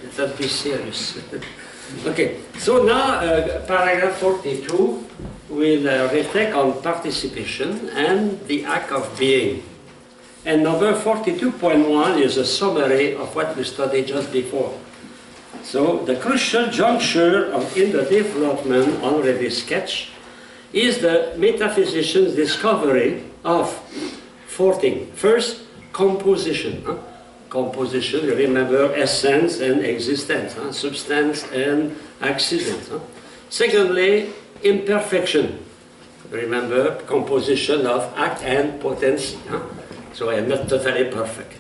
Let us be serious. Okay, so now paragraph 42 will reflect on participation and the act of being. And number 42.1 is a summary of what we studied just before. So the crucial juncture in the development already sketched is the metaphysician's discovery of four things. First, composition. Composition, you remember essence and existence, substance and accident. Secondly, imperfection. Remember, composition of act and potency. So I am not totally perfect.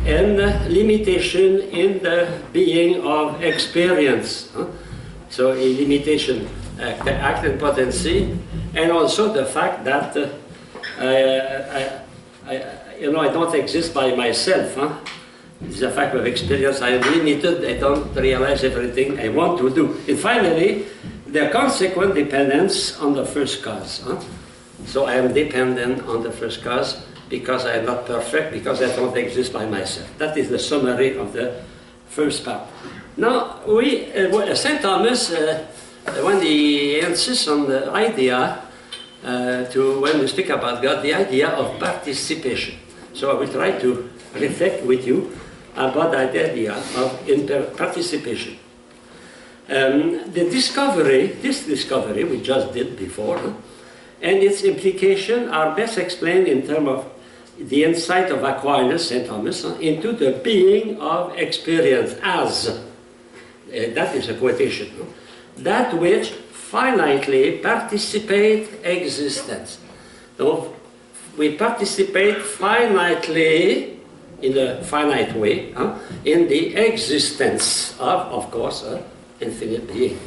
And limitation in the being of experience. So a limitation, act and potency, and also the fact that I don't exist by myself. It's a fact of experience. I am limited. I don't realize everything I want to do. And finally, the consequent dependence on the first cause. So I am dependent on the first cause because I am not perfect, because I don't exist by myself. That is the summary of the first part. Now, St. Thomas, when he insists on the idea, when we speak about God, the idea of participation. So I will try to reflect with you about the idea of participation. This discovery we just did before, and its implications are best explained in terms of the insight of Aquinas, St. Thomas, into the being of experience as, that is a quotation, that which finitely participate existence. So we participate finitely, in a finite way, in the existence of course, infinite being.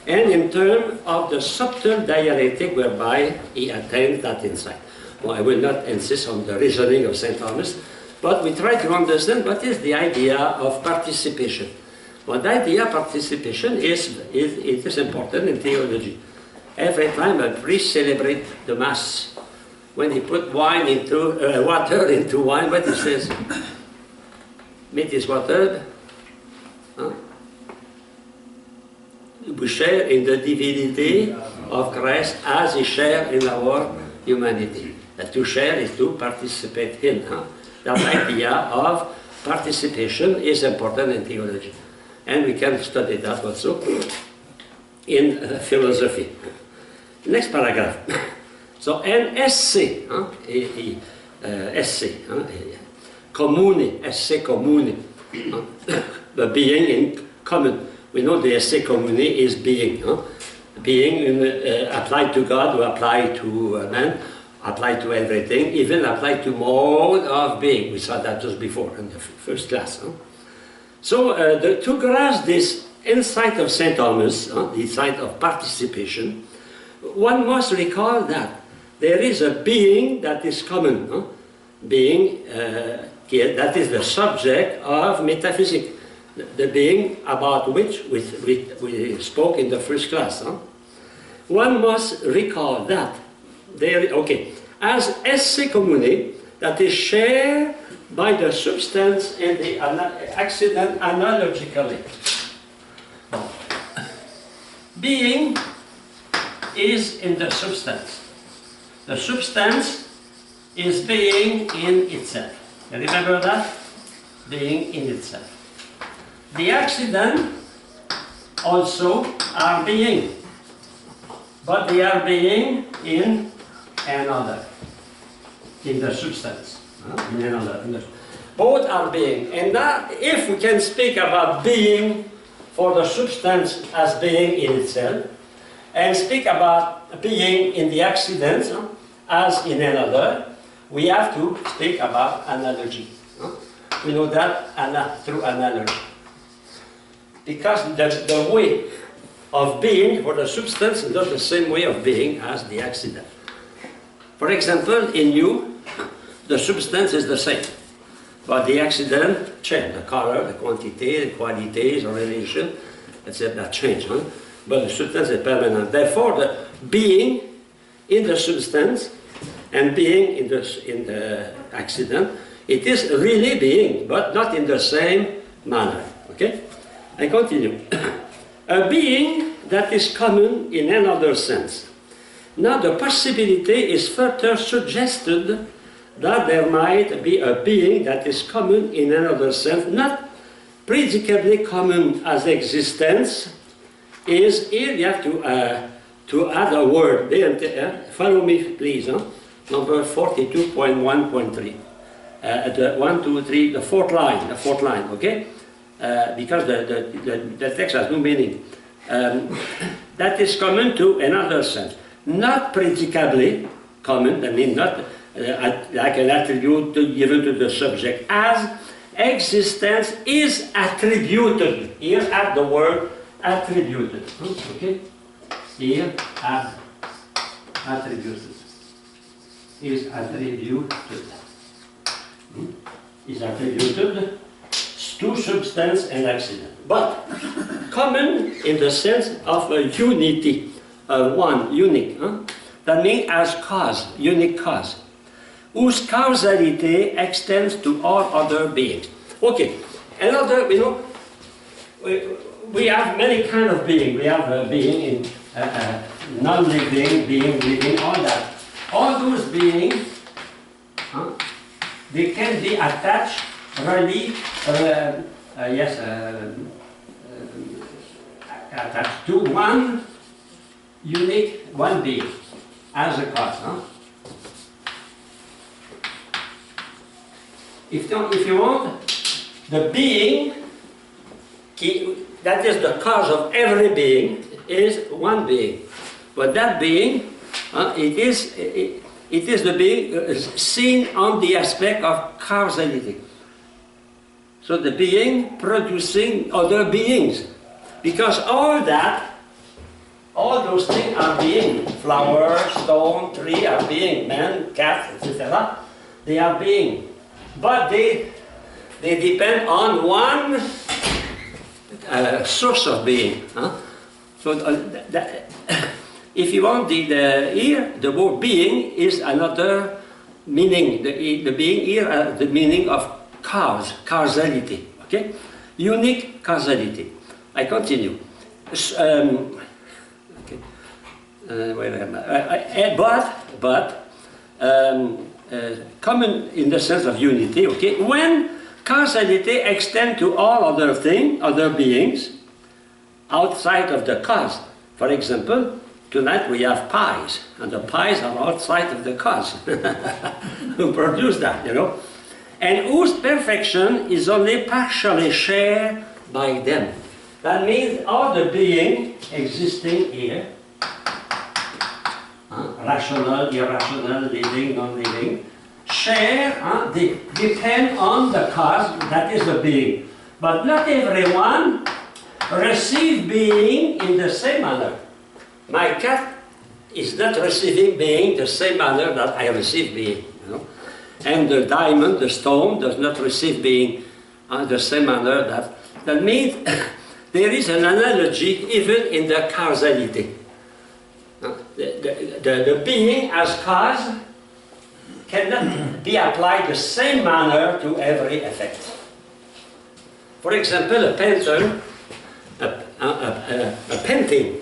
And in terms of the subtle dialectic whereby he attains that insight. Well, I will not insist on the reasoning of St. Thomas, but we try to understand what is the idea of participation. Well, the idea of participation is important in theology. Every time a priest celebrates the Mass, when he put water into wine, what he says? Meat is watered. We share in the divinity of Christ as he shares in our humanity. To share is to participate in. That idea of participation is important in theology. And we can study that also in philosophy. Next paragraph. So an essay, commune, the being in common. We know the esse commune is being. Being applied to God or applied to man, applied to everything, even applied to mode of being. We saw that just before in the first class. So to grasp this insight of St. Thomas, the insight of participation, one must recall that there is a being that is common. Being, that is the subject of metaphysics. The being about which we spoke in the first class. One must recall that as esse commune, that is shared by the substance and the accident analogically. Being is in the substance. The substance is being in itself. You remember that? Being in itself. The accident also are being, but they are being in another, in the substance, in another. Both are being, and that if we can speak about being for the substance as being in itself, and speak about being in the accident as in another, we have to speak about analogy. We know that through analogy. Because the way of being for the substance is not the same way of being as the accident. For example, in you, the substance is the same, but the accident change. The color, the quantity, the qualities, the relation, etc. change. But the substance is permanent. Therefore, the being in the substance and being in the accident, it is really being, but not in the same manner. Okay? I continue. A being that is common in another sense. Now the possibility is further suggested that there might be a being that is common in another sense, not predicably common as existence. Is here you have to add a word. Follow me, please. Number 42.1.3. The 1, 2, 3, the fourth line, okay? Because the text has no meaning. That is common to another sense. Not predicably common, I mean not like an attribute given to the subject, as existence is attributed. Here add the word attributed. Okay? Here add attributed. Is attributed. Is attributed to substance and accident. But common in the sense of a unity, one, unique. That means as cause, unique cause, whose causality extends to all other beings. Okay, another, we have many kind of being. We have a being in non-living, being living, all that. All those beings, they can be attached, really, attached to one unique, one being as a cause. If you want, the being, that is the cause of every being, is one being. But that being, it is the being seen on the aspect of causality. So the being producing other beings. Because all those things are being. Flower, stone, tree are being. Man, cat, etc. They are being. But they depend on one source of being. So if you want, here, the word being is another meaning. The being here, the meaning of causality. Okay? Unique causality. I continue. Where am I? Common in the sense of unity, okay? When causality extends to all other things, other beings, outside of the cause. For example, tonight we have pies, and the pies are outside of the cause. Who produced that, and whose perfection is only partially shared by them. That means all the being existing here, rational, irrational, living, non-living, share, they depend on the cause, that is the being. But not everyone receive being in the same manner. My cat is not receiving being the same manner that I receive being. And the diamond, the stone, does not receive being the same manner that means there is an analogy even in the causality. The being as cause cannot be applied the same manner to every effect. For example, a painter, a painting.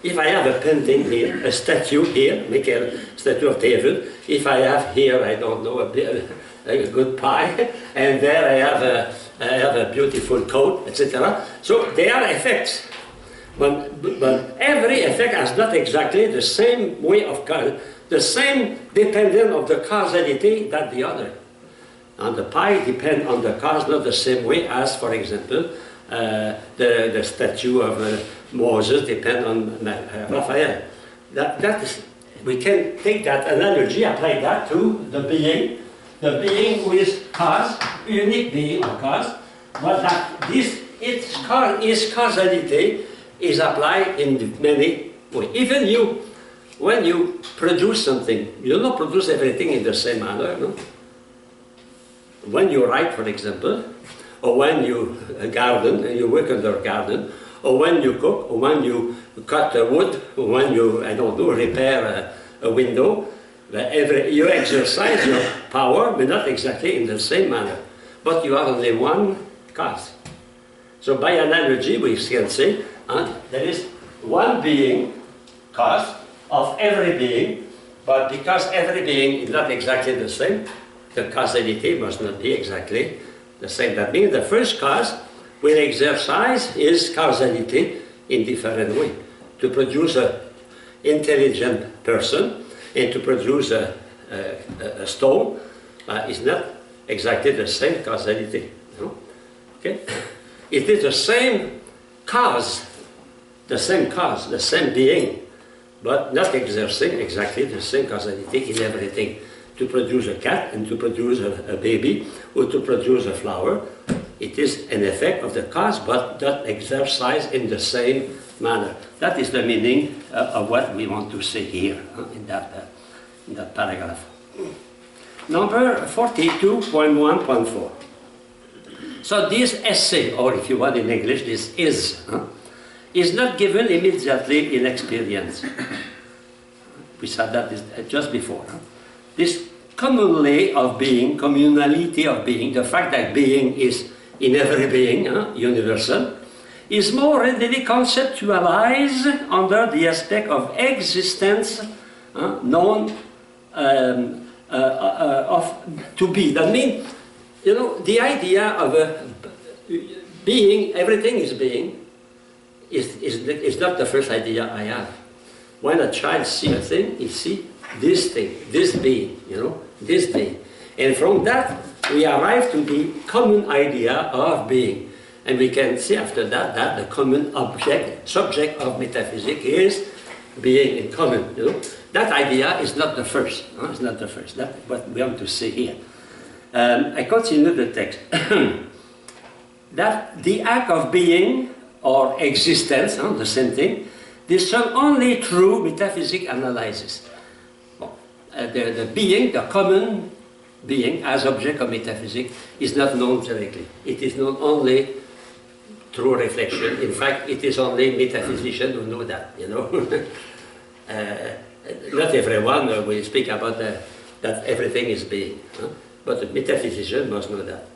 If I have a painting here, a statue here, make a statue of David. If I have here, I don't know, a good pie, and there I have a beautiful coat, etc. So they are effects. But every effect has not exactly the same way of cause, the same dependent of the causality that the other. And the pie depends on the cause not the same way as, for example, the statue of Moses depends on Raphael. That is, we can take that analogy, apply that to the being who is cause, unique being of cause, but that its causality is applied in many ways. Even you, when you produce something, you don't produce everything in the same manner, no? When you write, for example, or when you garden, and you work in the garden, or when you cook, or when you cut the wood, or when you, I don't know, repair a window, you exercise your power, but not exactly in the same manner. But you have only one cause. So by analogy, we can say there is one being, cause, of every being, but because every being is not exactly the same, the causality must not be exactly the same. That means the first cause will exercise his causality in different way. To produce an intelligent person and to produce a stone is not exactly the same causality. No? Okay? It is the same cause, the same being, but not exerting exactly the same causality in everything. To produce a cat and to produce a baby, or to produce a flower, it is an effect of the cause, but not exercised in the same manner. That is the meaning of what we want to say here in that paragraph. Number 42.1.4. So this essay, or if you want in English, this is not given immediately in experience. We said that just before. This communality of being, the fact that being is in every being, universal, is more readily conceptualized under the aspect of existence known to be. That means, the idea of being, everything is being, is not the first idea I have. When a child sees a thing, he sees this thing, this being, this being. And from that, we arrive to the common idea of being. And we can see after that, that the common subject of metaphysics is being in common. That idea is not the first. It's not the first. That's what we want to say here. I continue the text. That the act of being or existence, the same thing, this is only through metaphysics analysis. The being, the common being as object of metaphysics is not known directly. It is known only through reflection. In fact, it is only metaphysicians who know that, Not everyone will speak about that everything is being, but the metaphysician must know that.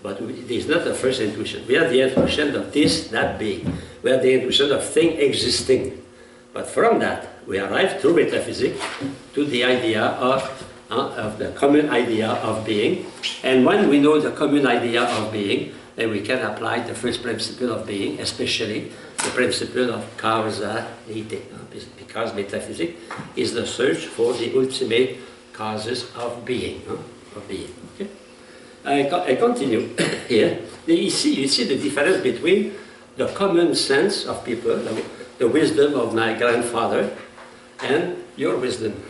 But it is not the first intuition. We have the intuition of this, that being. We have the intuition of thing existing. But from that, we arrive through metaphysics to the idea of the common idea of being. And when we know the common idea of being, then we can apply the first principle of being, especially the principle of causality, because metaphysics is the search for the ultimate causes of being. Okay? I continue here. You see the difference between the common sense of people, the wisdom of my grandfather, and your wisdom.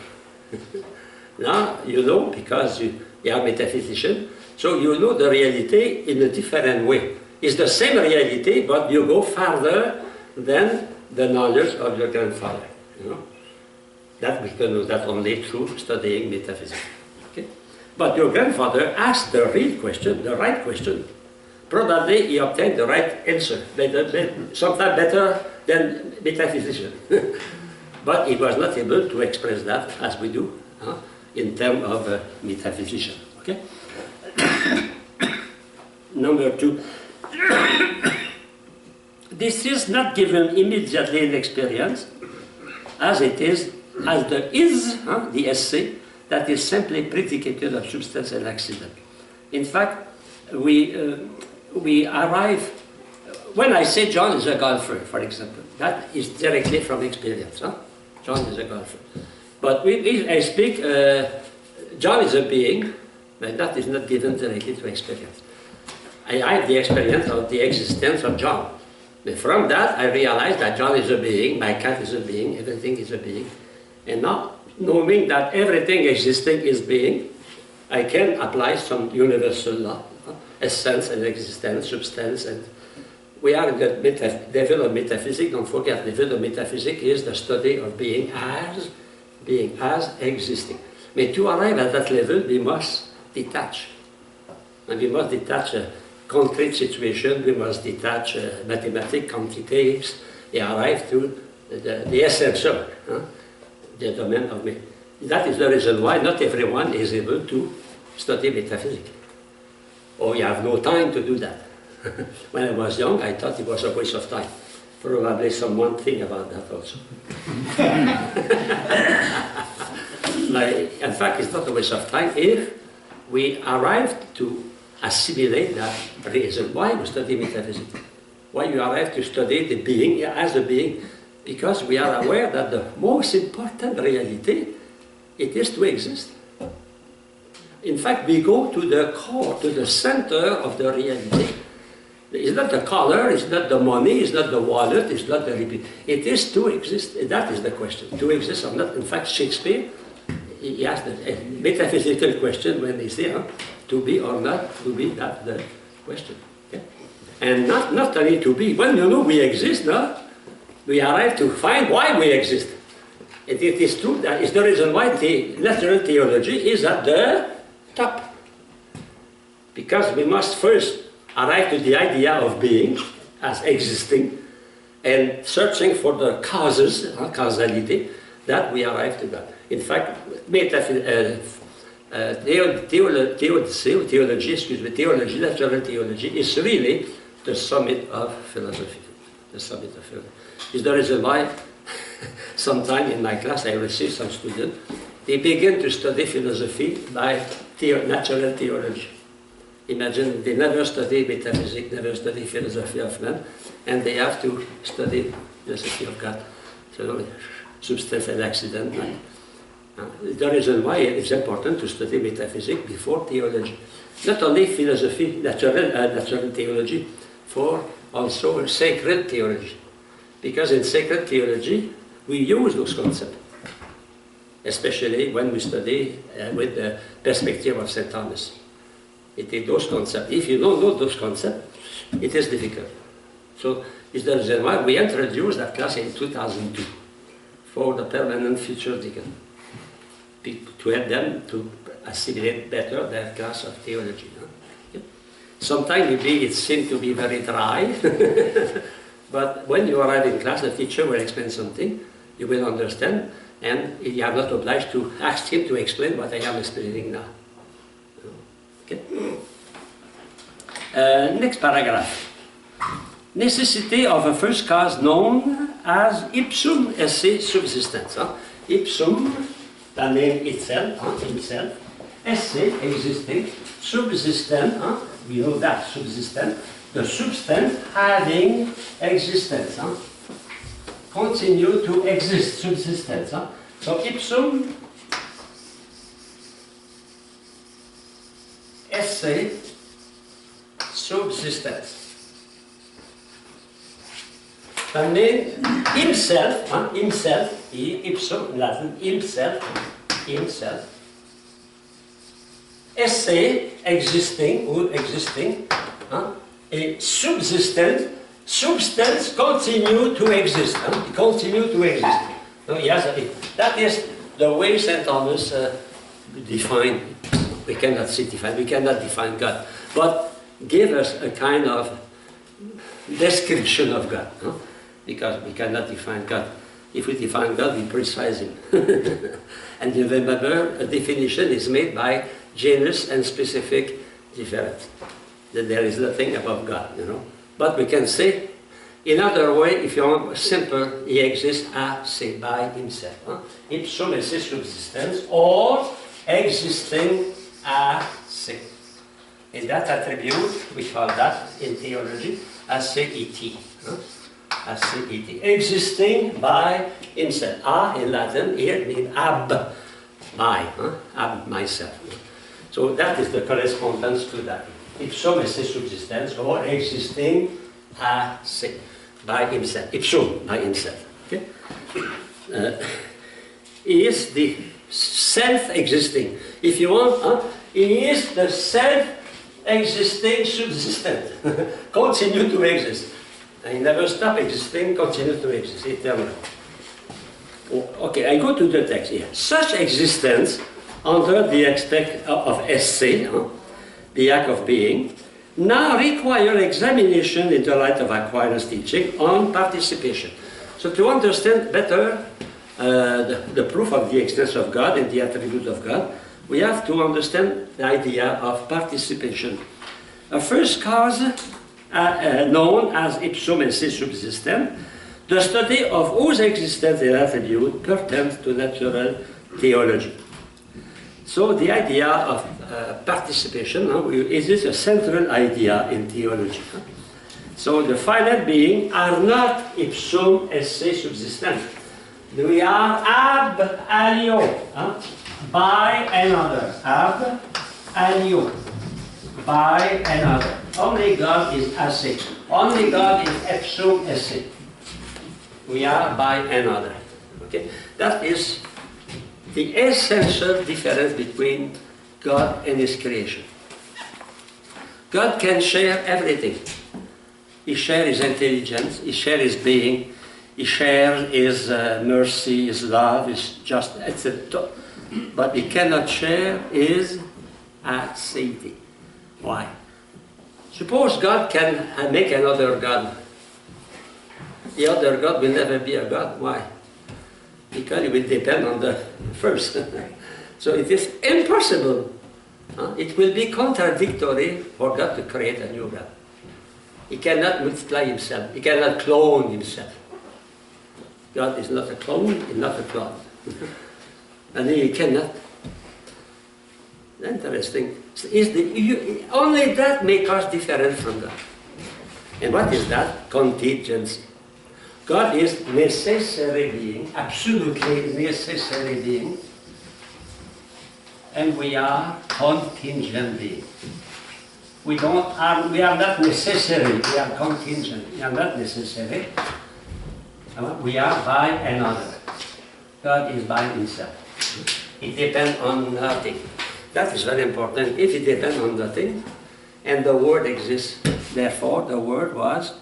Now you know, because you are metaphysician, so you know the reality in a different way. It's the same reality, but you go farther than the knowledge of your grandfather. That we can know that only through studying metaphysics. Okay? But your grandfather asked the real question, the right question. Probably he obtained the right answer, sometimes better than metaphysician. But he was not able to express that as we do in terms of metaphysician. Okay? Number 2. This is not given immediately in experience, as it is, as the the essay, that is simply predicated of substance and accident. In fact, we arrive, when I say John is a golfer, for example, that is directly from experience. John is a golfer. But I speak, John is a being, but that is not given directly to experience. I have the experience of the existence of John. But from that, I realize that John is a being, my cat is a being, everything is a being. And now, knowing that everything existing is being, I can apply some universal law, essence and existence, substance, and we are in the level of metaphysics. Don't forget, the level of metaphysics is the study of being as existing. But to arrive at that level, we must detach. And we must detach a concrete situation, we must detach mathematical quantities, and arrive to the essential, the domain of me. That is the reason why not everyone is able to study metaphysics. Or you have no time to do that. When I was young, I thought it was a waste of time. Probably someone think about that also. In fact, it's not a waste of time if we arrive to assimilate that reason. Why we study metaphysics? Why you arrive to study the being as a being? Because we are aware that the most important reality, it is to exist. In fact, we go to the core, to the center of the reality. It's not the color, it's not the money, it's not the wallet, it's not the repeat. It is to exist. That is the question. To exist or not. In fact, Shakespeare, he asked a metaphysical question when he said, to be or not to be, that's the question. Okay? And not only to be. When you know we exist, no? We arrive to find why we exist. It is true, that is the reason why the natural theology is at the top. Because we must first arrive to the idea of being as existing and searching for the causes, causality, that we arrive to that. In fact, theology, natural theology, is really the summit of philosophy. The summit of philosophy. Is the reason why sometime in my class I receive some students, they begin to study philosophy by natural theology. Imagine they never study metaphysics, never study philosophy of man, and they have to study philosophy of God. So, substance and accident. The reason why it's important to study metaphysics before theology. Not only philosophy, natural theology, for also sacred theology. Because in sacred theology, we use those concepts. Especially when we study with the perspective of St. Thomas. It is those concepts. If you don't know those concepts, it is difficult. So it's the reason why we introduced that class in 2002 for the permanent future deacon, to help them to assimilate better their class of theology. Huh? Yeah. Sometimes maybe it seems to be very dry, but when you arrive in class, the teacher will explain something, you will understand, and you are not obliged to ask him to explain what I am explaining now. Okay. Next paragraph. Necessity of a first cause known as ipsum esse subsistens. Ipsum, the name itself, esse, existing, subsistent, we know that, subsistent, the substance having existence, continue to exist, subsistence. So ipsum esse subsistens. The name himself, ipsum in Latin, himself, esse, existing, or existing, a subsistent, substance continue to exist, continue to exist. Yes, that is the way St. Thomas defined. We cannot define God, but give us a kind of description of God, because we cannot define God. If we define God, we precise Him. And you remember, a definition is made by genus and specific difference. That there is nothing above God, But we can say, in other way, if you want simple, He exists say by Himself. Ipsum esse subsistens, or existing say. In that attribute, we call that in theology acet. Acet. Existing by himself. In Latin here means ab, by, ab, myself. So that is the correspondence to that. Ipsum esse subsistens, or existing say, by himself. Ipsum, by himself. Okay? He is the self-existing. If you want, he is the self-existing subsistent. Continue to exist. And he never stop existing, continue to exist, eternally. Okay, I go to the text here. Such existence, under the aspect of esse, the act of being, now require examination in the light of Aquinas' teaching on participation. So to understand better the proof of the existence of God and the attribute of God, we have to understand the idea of participation. A first cause known as ipsum esse subsistent, the study of whose existence and attribute pertains to natural theology. So the idea of participation is this a central idea in theology. So the finite beings are not ipsum esse subsistent. We are ab alio, by another. Ab alio, by another. Only God is esse. Only God is ipsum esse. We are by another. Okay? That is the essential difference between God and His creation. God can share everything. He shares His intelligence, He shares His being, He shares His mercy, His love, His justice, etc. But He cannot share His aseity. Why? Suppose God can make another God. The other God will never be a God. Why? Because it will depend on the first. So it is impossible. It will be contradictory for God to create a new God. He cannot multiply Himself. He cannot clone Himself. God is not a clone, He's not a clone. And He cannot. Interesting. Only that makes us different from God. And what is that? Contingency. God is necessary being, absolutely necessary being, and we are contingent being. We are not necessary, we are contingent. We are not necessary. We are by another. God is by Himself. It depends on nothing. That is very important. If it depends on nothing, and the Word exists, therefore the Word was.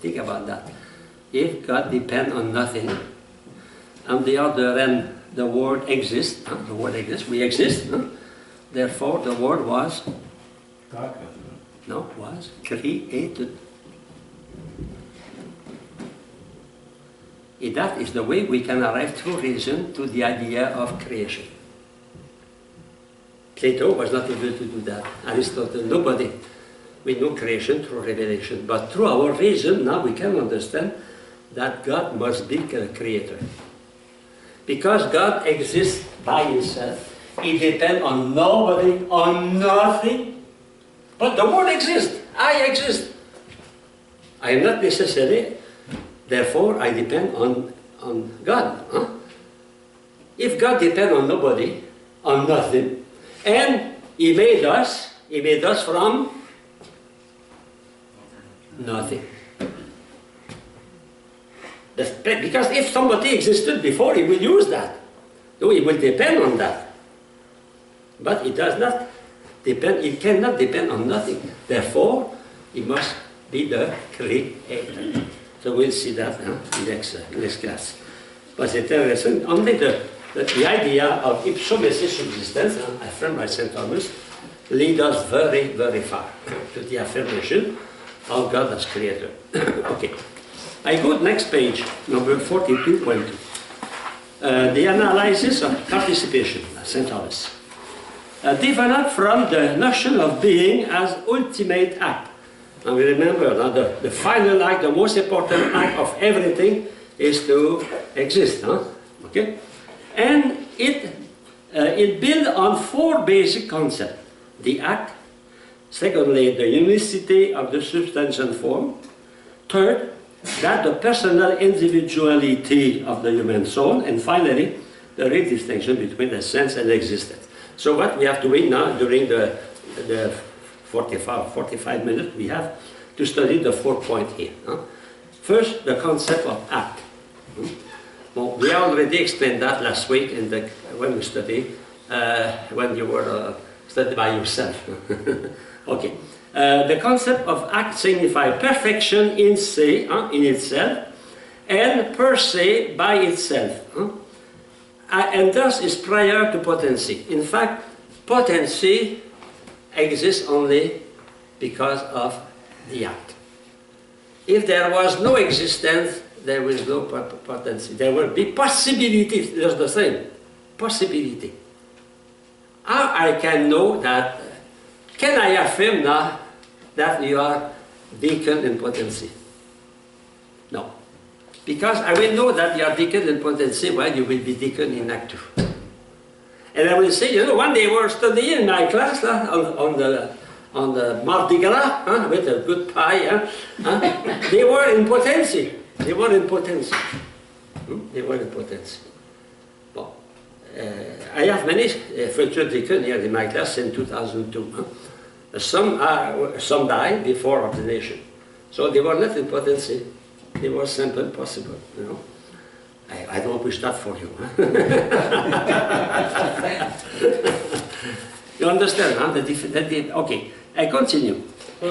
Think about that. If God depends on nothing, on the other end, the Word exists. The Word exists. We exist. Therefore, the Word was. God. No, was created. That is the way we can arrive through reason to the idea of creation. Plato was not able to do that. Aristotle, nobody. We know creation through revelation. But through our reason, now we can understand that God must be a creator. Because God exists by Himself, He depends on nobody, on nothing. But the Word exists. I exist. I am not necessary. Therefore, I depend on God. If God depends on nobody, on nothing, and He made us from nothing. Because if somebody existed before, He will use that. So He will depend on that. But He does not depend, He cannot depend on nothing. Therefore, He must be the creator. So we'll see that in next class. But it's interesting, only the idea of ipsum esse subsistence, affirmed by St. Thomas, lead us very, very far to the affirmation of God as creator. Okay. I go to next page, number 42.2. The analysis of participation, St. Thomas. Developed from the notion of being as ultimate act. And we remember that the final act, the most important act of everything is to exist. Okay? And it builds on four basic concepts. The act, secondly, the unicity of the substance and form, third, that the personal individuality of the human soul, and finally, the real distinction between essence and existence. So what we have to wait now during the 45 minutes we have to study the 4 points here. First, the concept of act. Well, we already explained that last week when we studied, when you were studied by yourself. Okay. The concept of act signifies perfection in se, in itself, and per se by itself. And thus is prior to potency. In fact, potency exists only because of the act. If there was no existence, there was no potency. There will be possibility, just the same. Possibility. How I can know that can I affirm now that you are deacon in potency? No. Because I will know that you are deacon in potency when you will be deacon in Act 2. And I will say, you know, one day we were studying in my class on the Mardi Gras, with a good pie. They were in potency. They were in potency. They were in potency. Well, I have many future deacons here in my class in 2002. Some died before ordination. So they were not in potency. They were simple possible, you know. I don't wish that for you. You understand, huh? Okay, I continue. So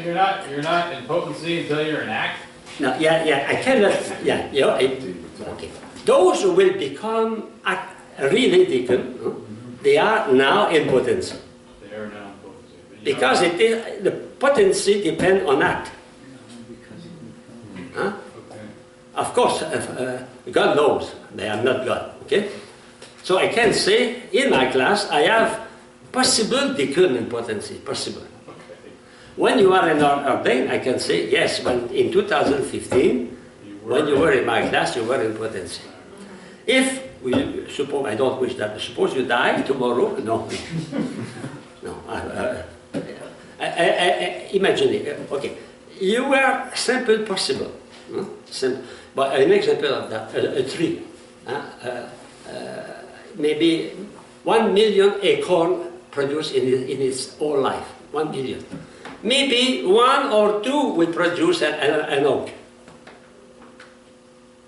you're not in potency until you're in act? No, I cannot, okay. Those who will become really deacon, they are now in potency. They are now in potency. Because the potency depends on act. Huh? Okay. Of course, God knows they are not God, okay? So I can say, in my class, I have possible deacon in potency, possible. Okay. When you are ordained, I can say, yes, when in 2015, when you were in my class, you were in potency. If we suppose, I don't wish that, suppose you die tomorrow, no. No. Imagine it, okay. You were simple possible. But an example of that, a tree. Maybe 1 million acorn produced in its whole life. 1 million. Maybe 1 or 2 will produce an oak.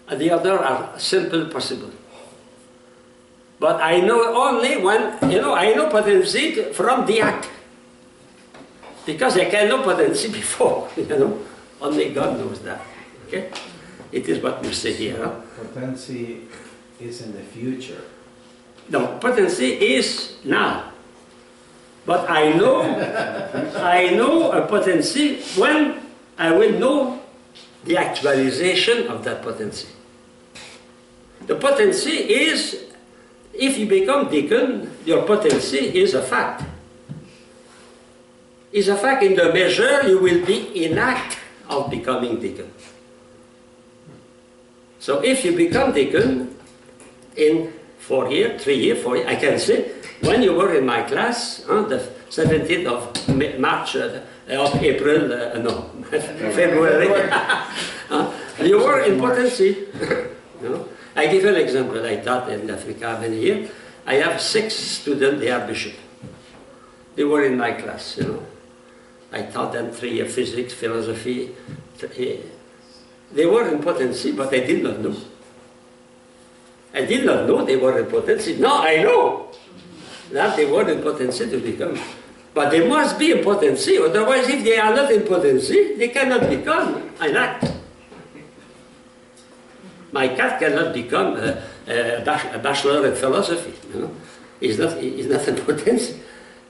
And the other are simple possible. But I know only one, I know potency from the act. Because I can know potency before, Only God knows that. Okay? It is what we say here. Huh? Potency is in the future. No, potency is now. But I know a potency when I will know the actualization of that potency. The potency is, if you become deacon, your potency is a fact. Is a fact in the measure you will be in act of becoming deacon. So if you become deacon in 4 years, 3 years, 4 years, I can say, when you were in my class, the 17th of March, April, February, you were in potency. I give an example. I taught in Africa many years. I have 6 students, they are bishop. They were in my class, I taught them 3 years physics, philosophy. They were in potency, but I did not know. I did not know they were in potency. Now I know that they were in potency to become. But they must be in potency, otherwise if they are not in potency, they cannot become an act. My cat cannot become a bachelor in philosophy. He's not in potency.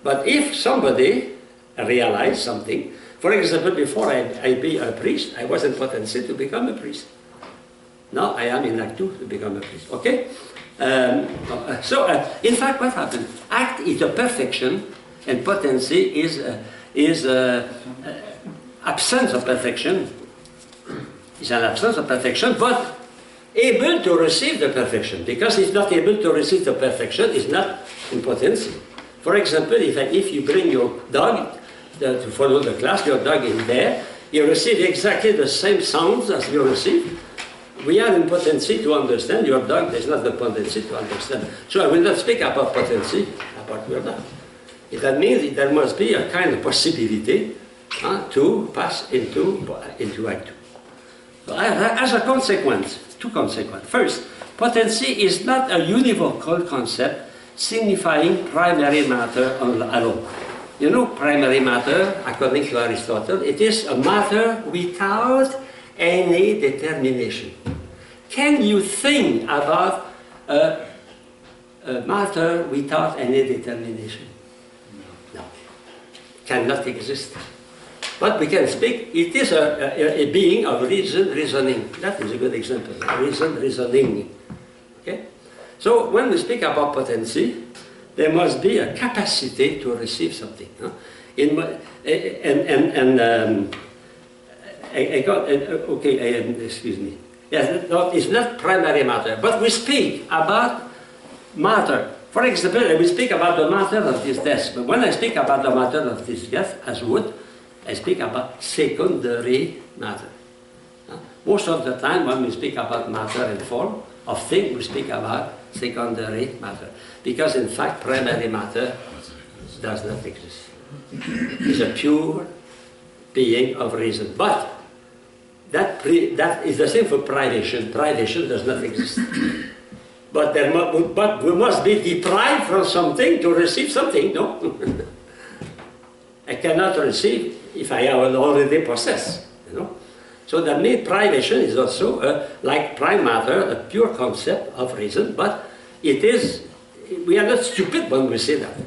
But if somebody realized something, for example, before I be a priest, I was in potency to become a priest. Now I am in Act 2 to become a priest. Okay? In fact, what happened? Act is a perfection, and potency is absence of perfection. It's an absence of perfection, but able to receive the perfection. Because if not able to receive the perfection, it's not in potency. For example, if you bring your dog to follow the class, your dog is there, you receive exactly the same sounds as you receive. We are in potency to understand. Your dog is not the potency to understand. So I will not speak about potency, about your dog. That means there must be a kind of possibility to pass into Act 2. As a consequence, 2 consequences. First, potency is not a univocal concept signifying primary matter alone. Primary matter, according to Aristotle, it is a matter without any determination. Can you think about a matter without any determination? No. Cannot exist. But we can speak, it is a being of reasoning. That is a good example, reasoning. Okay? So when we speak about potency, there must be a capacity to receive something. Huh? Excuse me. Yes, no, it's not primary matter, but we speak about matter. For example, we speak about the matter of this desk, but when I speak about the matter of this desk as wood, I speak about secondary matter. Most of the time when we speak about matter and form of thing, we speak about secondary matter. Because in fact, primary matter does not exist. It's a pure being of reason. But that is the same for privation. Privation does not exist. But we must be deprived from something to receive something, no? I cannot receive if I have already possessed, you know? So that means privation is also, like prime matter, a pure concept of reason, but it is, we are not stupid when we say that.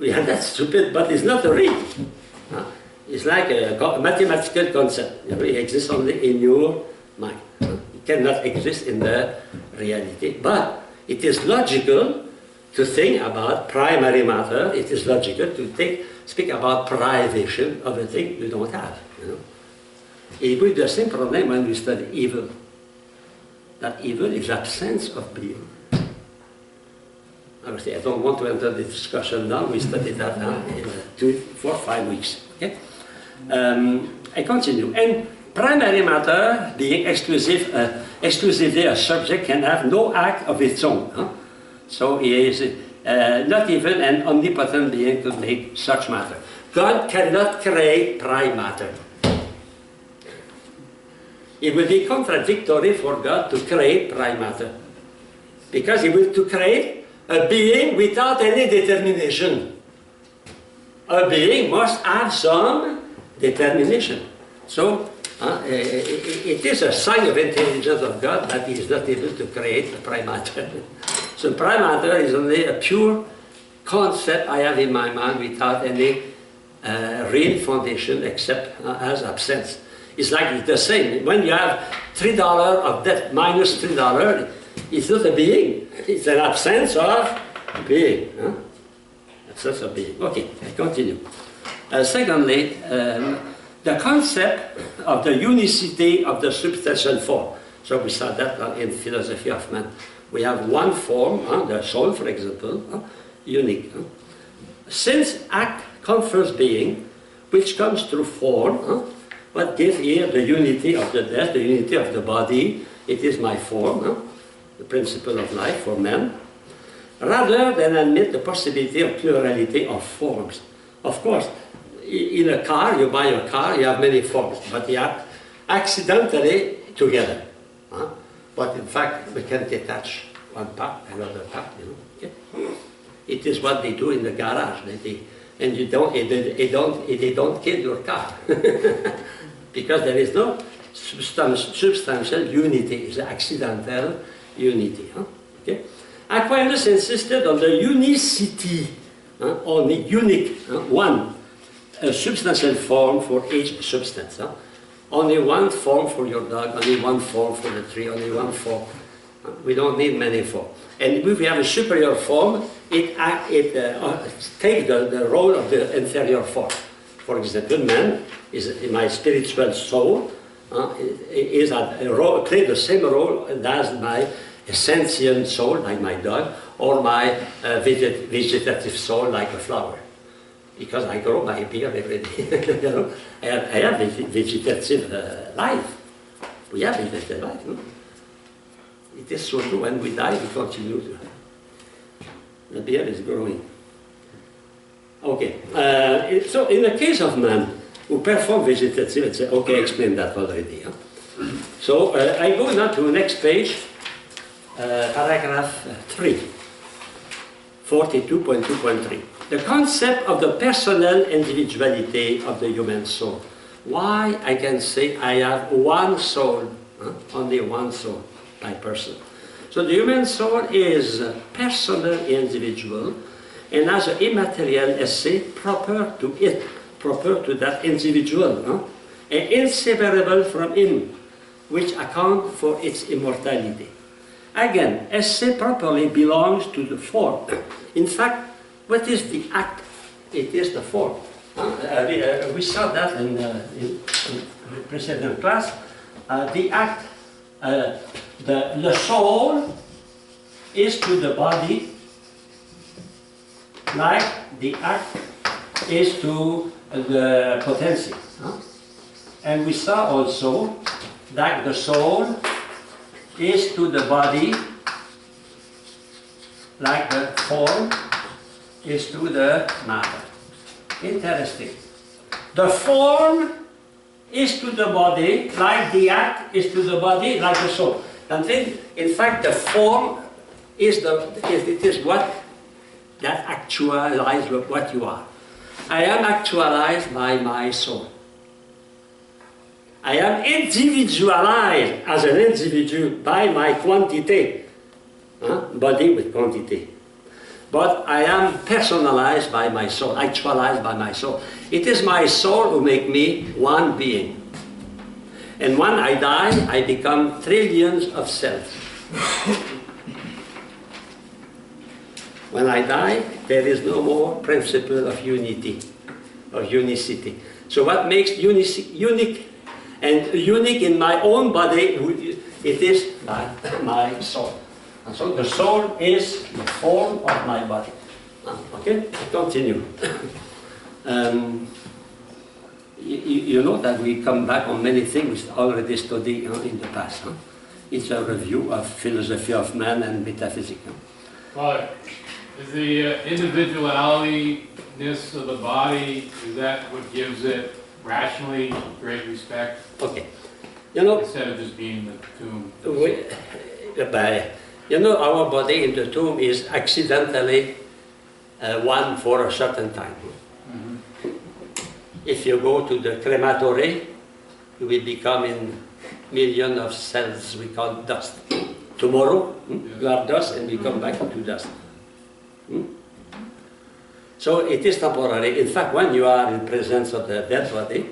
We are not stupid, but it's not a real. It's like a mathematical concept. It exists only in your mind. It cannot exist in the reality. But it is logical to think about primary matter. It is logical to speak about privation of a thing you don't have. You know? It will be the same problem when we study evil. That evil is absence of being. Obviously, I don't want to enter the discussion now. We studied that now in 2, 4, 5 weeks. Okay? I continue. And primary matter, being exclusively a subject, can have no act of its own. Huh? So he is not even an omnipotent being to make such matter. God cannot create prime matter. It will be contradictory for God to create prime matter. Because he will to create a being without any determination. A being must have some determination. So, it is a sign of intelligence of God that he is not able to create a prime matter. So prime matter is only a pure concept I have in my mind without any real foundation except as absence. It's like the same. When you have $3 of debt minus $3, it's not a being. It's an absence of being. Huh? Absence of being. Okay, I continue. Secondly, the concept of the unicity of the substantial form. So we saw that in philosophy of man. We have one form, the soul, for example, unique. Since act confers being, which comes through form, but gives here the unity of the death, the unity of the body. It is my form, the principle of life for man, rather than admit the possibility of plurality of forms. Of course, in a car, you buy a car, you have many forms, but they are accidentally together. But in fact, we can detach one part, another part, you know. Okay? It is what they do in the garage. And they don't kill your car. Because there is no substantial unity, it's accidental unity. Okay? Aquinas insisted on the unicity, only unique, one substantial form for each substance. Only one form for your dog, only one form for the tree, only one form. We don't need many forms. And if we have a superior form, it takes the role of the inferior form. For example, man is in my spiritual soul, plays the same role as my sentient soul, like my dog, or my vegetative soul, like a flower. Because I grow my beard every day. You know? I have vegetative life. We have vegetative life. No? It is so true. When we die, we continue to. The beard is growing. Okay. So in the case of man who perform vegetative, let's say, okay, I explained that already. Huh? So I go now to the next page, paragraph 3, 42.2.3. The concept of the personal individuality of the human soul. Why I can say I have one soul, only one soul by person. So the human soul is personal, individual, and has an immaterial essay proper to it, proper to that individual, and inseparable from him, which account for its immortality. Again, essay properly belongs to the form. In fact, what is the act? It is the form. We saw that in the preceding class. The act, the soul is to the body like the act is to the potency. And we saw also that the soul is to the body like the form is to the matter. Interesting. The form is to the body like the act is to the body like the soul. And then, in fact, the form is what that actualizes what you are. I am actualized by my soul. I am individualized as an individual by my quantity, body with quantity. But I am personalized by my soul, actualized by my soul. It is my soul who makes me one being. And when I die, I become trillions of cells. When I die, there is no more principle of unity, of unicity. So what makes unique? And unique in my own body, it is my soul. And so the soul is the form of my body. Okay, continue. You know that we come back on many things already studied in the past. It's a review of philosophy of man and metaphysics. Father, is the individualityness of the body, is that what gives it rationally great respect? Okay. You know, instead of just being the tomb. You know, our body in the tomb is accidentally one for a certain time. Mm-hmm. If you go to the crematory, you will become in millions of cells we call dust. Tomorrow, you are dust and we come back to dust. So it is temporary. In fact, when you are in presence of the dead body,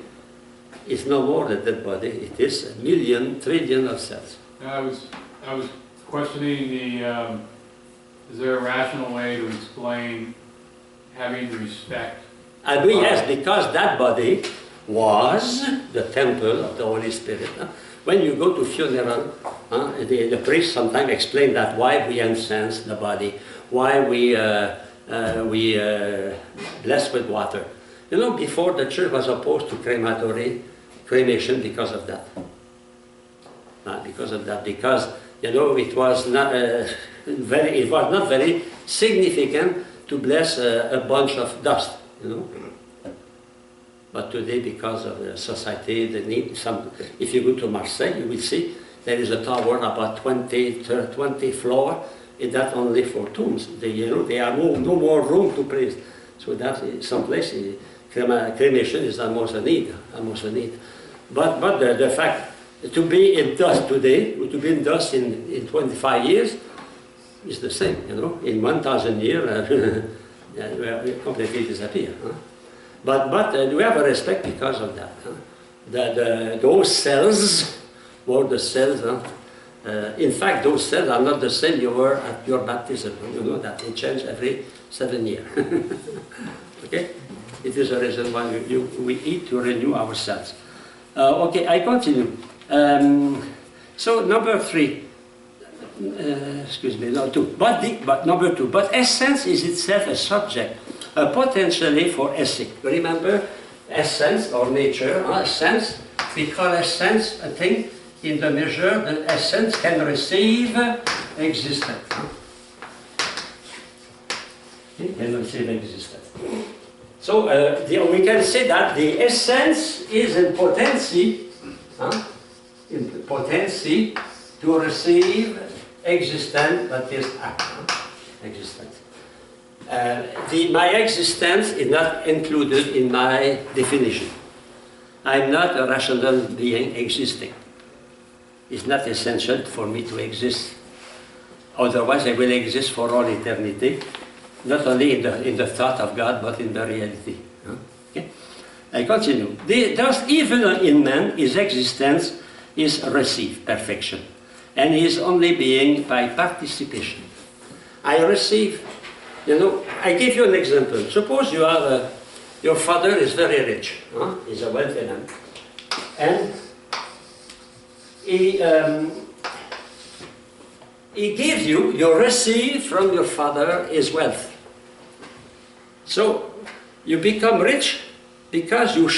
it's no more the dead body. It is a million, trillion of cells. I was questioning the, is there a rational way to explain having respect? Yes, because that body was the temple of the Holy Spirit. When you go to funeral, the priest sometimes explain that why we incense the body, why we bless with water. You know, before the church was opposed to cremation because of that. Because you know it was not very significant to bless a bunch of dust. You know. But today, because of the society, they need some. If you go to Marseille, you will see there is a tower about 20 floors, and that only for tombs. They are no more room to place. So that some place cremation is almost a need. But the fact to be in dust today, to be in dust in 25 years, is the same. You know, in 1,000 years, we completely disappear. But we have a respect because of that. Those cells were the cells. In fact, those cells are not the same you were at your baptism. You know that they change every 7 years. Okay? It is a reason why we eat to renew ourselves. Okay, I continue. So number 3. But number 2. But essence is itself a subject, potentially for essay. Remember, essence or nature, essence. We call essence a thing in the measure that essence can receive existence. It can receive existence. So we can say that the essence is in potency to receive existence, that is existence. My existence is not included in my definition. I'm not a rational being existing. It's not essential for me to exist. Otherwise, I will exist for all eternity, not only in the thought of God, but in the reality. Okay? I continue. Thus, even in man, his existence is received, perfection. and he is only being by participation. I receive, I give you an example. Suppose you are, your father is very rich, he's a wealthy man, and he gives you receive from your father his wealth. So you become rich because you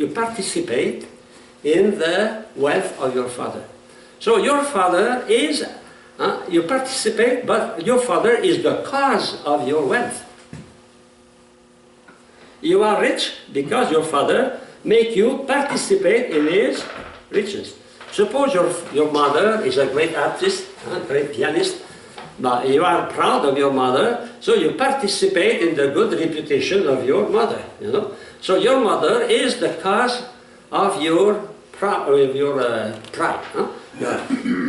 participate in the wealth of your father. So your father is, you participate, but your father is the cause of your wealth. You are rich because your father make you participate in his riches. Suppose your mother is a great artist, a great pianist, but you are proud of your mother, so you participate in the good reputation of your mother, So your mother is the cause of your pride, You're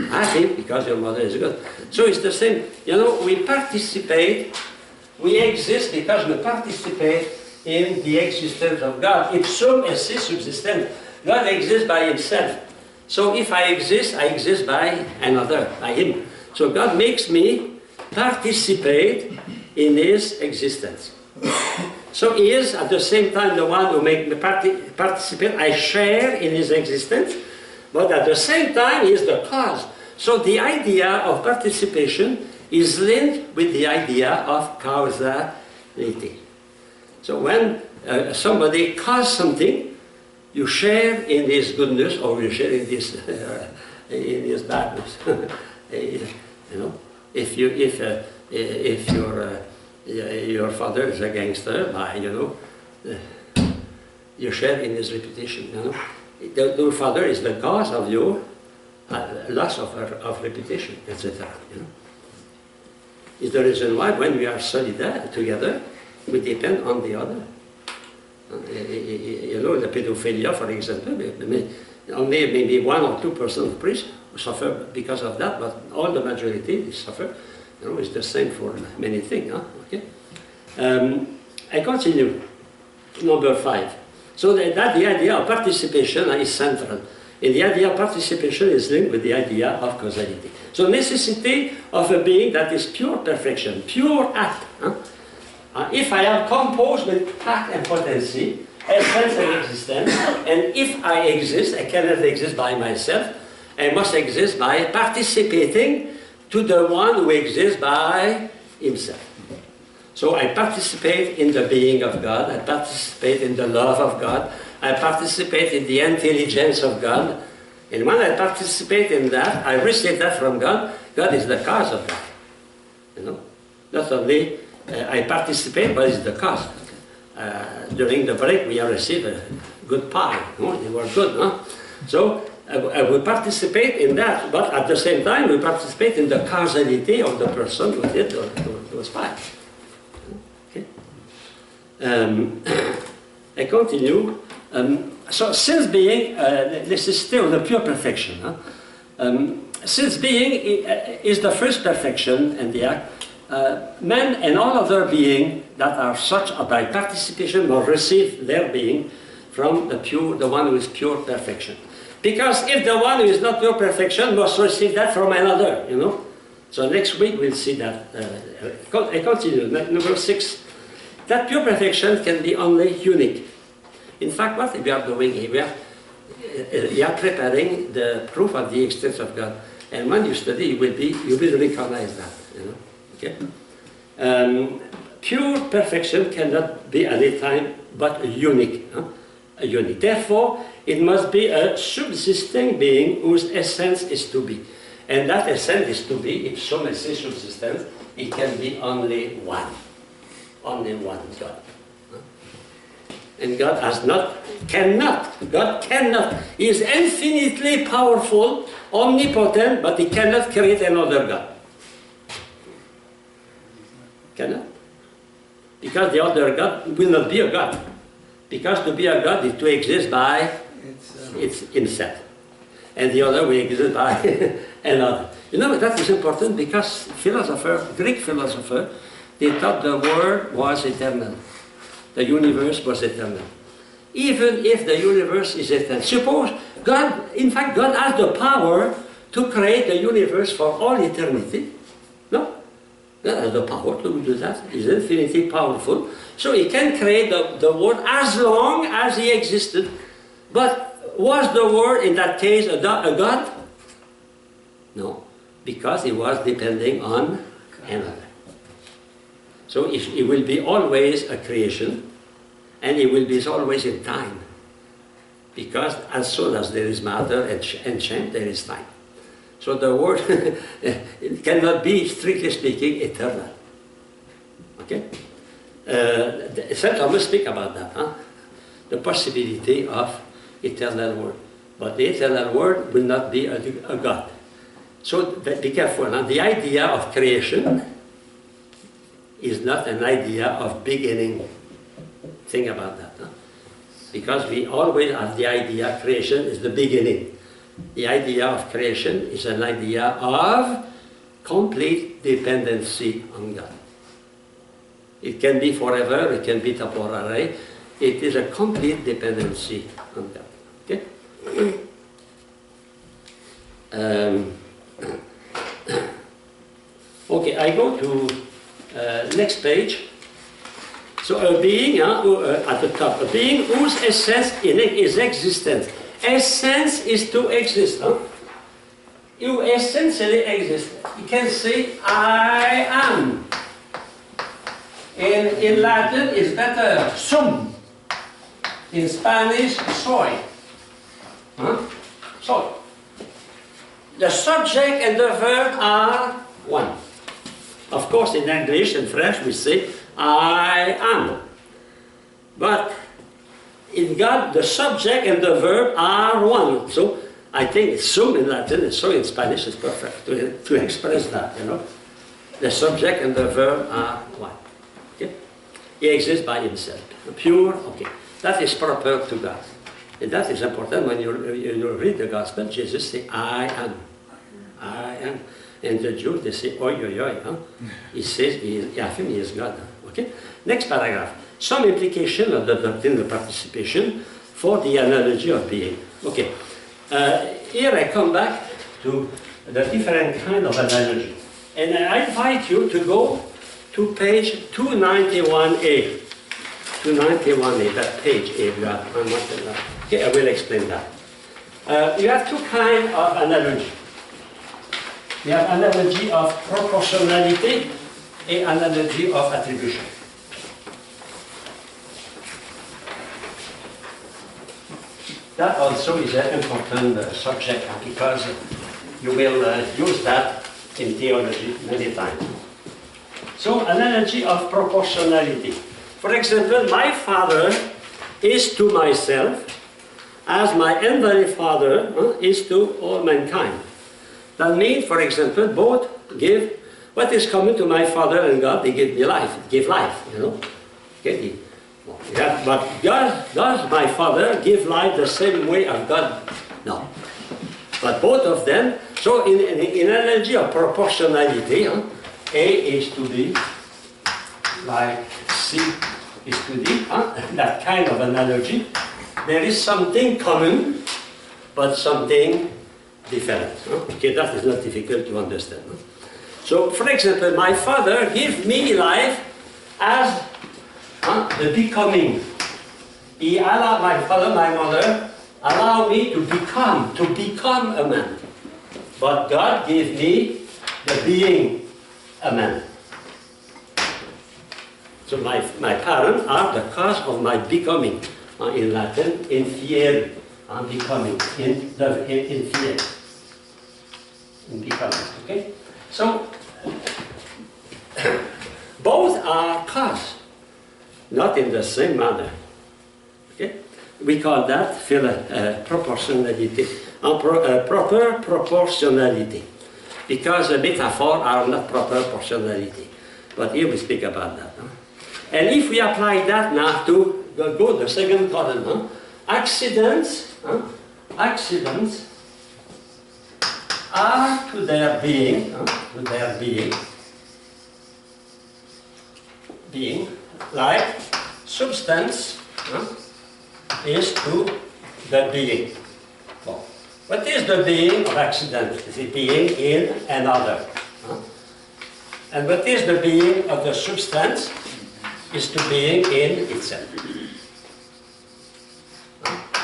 happy because your mother is good. So it's the same, we participate, we exist because we participate in the existence of God. Ipsum esse subsistent. God exists by himself. So if I exist by another, by him. So God makes me participate in his existence. So he is at the same time the one who makes me participate. I share in his existence, but at the same time he is the cause. So the idea of participation is linked with the idea of causality. So when somebody causes something, you share in his goodness or you share in his badness. If your father is a gangster, you share in his reputation. Your father is the cause of your loss of reputation, etc. Is the reason why when we are solidaire together, we depend on the other. The pedophilia, for example, only maybe 1 or 2% of priests suffer because of that, but all the majority suffer. It's the same for many things. Okay. I continue. Number 5. So the idea of participation is central. And the idea of participation is linked with the idea of causality. So necessity of a being that is pure perfection, pure act. If I am composed with act and potency, essence and existence, and if I exist, I cannot exist by myself, I must exist by participating to the one who exists by himself. So I participate in the being of God, I participate in the love of God, I participate in the intelligence of God, and when I participate in that, I receive that from God. God is the cause of that. Not only I participate, but it's the cause. During the break, we have received a good pie. They were good, So we participate in that, but at the same time, we participate in the causality of the person who did those pies. Okay. I continue. So since being, necessity of the pure perfection. Since being is the first perfection and the act, man and all other beings that are such by participation will receive their being from the one who is pure perfection. Because if the one who is not pure perfection must receive that from another, So next week we'll see that. I continue. Number 6. That pure perfection can be only unique. In fact, what we are doing here, we are preparing the proof of the existence of God. And when you study, you will recognize that. Okay? Pure perfection cannot be at any time but unique. Unique. Therefore, it must be a subsisting being whose essence is to be. And that essence is to be, if some esse subsistence, it can be only one. Only one God. And God cannot. He is infinitely powerful, omnipotent, but he cannot create another God. Cannot. Because the other God will not be a God. Because to be a God is to exist by it's himself. And the other will exist by another. That is important because Greek philosopher, they thought the world was eternal. The universe was eternal. even if the universe is eternal. Suppose God, in fact, God has the power to create the universe for all eternity. No? God has the power to do that. He's infinitely powerful. So he can create the world as long as he existed. But was the world in that case a God? No, because he was depending on another. So it will be always a creation, and it will be always in time. Because as soon as there is matter and change, there is time. So the world it cannot be, strictly speaking, eternal. Okay? St. Thomas speak about that, huh? The possibility of eternal world. But the eternal world will not be a God. So be careful. Huh? The idea of creation is not an idea of beginning. Think about that. Huh? Because we always have the idea creation is the beginning. The idea of creation is an idea of complete dependency on God. It can be forever, it can be temporary. It is a complete dependency on God. Okay? Okay, I go to next page. So a being, at the top, a being whose essence is existence. Essence is to exist. Huh? You essentially exist. You can say, I am. In Latin, it's better, sum. In Spanish, soy. Huh? Soy. The subject and the verb are one. Of course, in English and French, we say, I am. But in God, the subject and the verb are one. So I think sum in Latin and so in Spanish is perfect to express that, you know. The subject and the verb are one. Okay? He exists by himself. Pure, okay. That is proper to God. And that is important when you read the Gospel. Jesus says, I am. I am. And the Jews, they say, oi, oi, oi. Huh? He says, he is God. Huh? Okay? Next paragraph. Some implication of the doctrine of participation for the analogy of being. Okay. Here I come back to the different kind of analogy. And I invite you to go to page 291A. 291A, that page A. Okay, I will explain that. You have two kinds of analogy. You have analogy of proportionality and analogy of attribution. That also is an important subject because you will use that in theology many times. So, analogy of proportionality. For example, my Father is to myself as my Heavenly Father is to all mankind. That means, for example, both give what is common to my Father and God. They give me life, give life, you know. Okay? Yeah, but does my Father give life the same way as God? No. But both of them, so in analogy of proportionality, A is to B, like C is to D, that kind of analogy. There is something common, but something different. Okay, that is not difficult to understand. So, for example, my Father gives me life as the becoming. He allowed my father, my mother, allow me to become a man. But God gave me the being a man. So my parents are the cause of my becoming. In Latin, infiere, becoming, infiere, in becoming. Okay. So both are cause. Not in the same manner. Okay? We call that proportionality, proper proportionality, because the metaphors are not proper proportionality. But here we speak about that. And if we apply that now to go the second column, accidents are to their being, being like substance is to the being. Well, what is the being of accident? Is it being in another? Huh? And what is the being of the substance? Is to being in itself.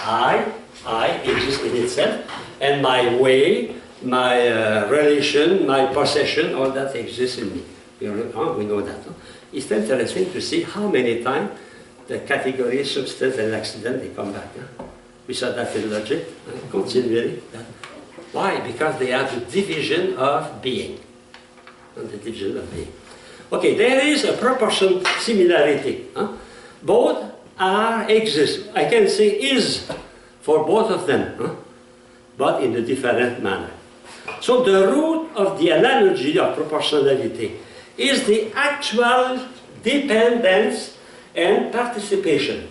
I exist in itself, and my way, my relation, my possession, all that exists in me. We know that. Huh? It's interesting to see how many times the categories substance and accident, they come back. Huh? We saw that in logic, continually. Why? Because they are the division of being. And the division of being. Okay, there is a proportion similarity. Huh? Both exist. I can say is for both of them, huh? But in a different manner. So the root of the analogy of proportionality is the actual dependence and participation.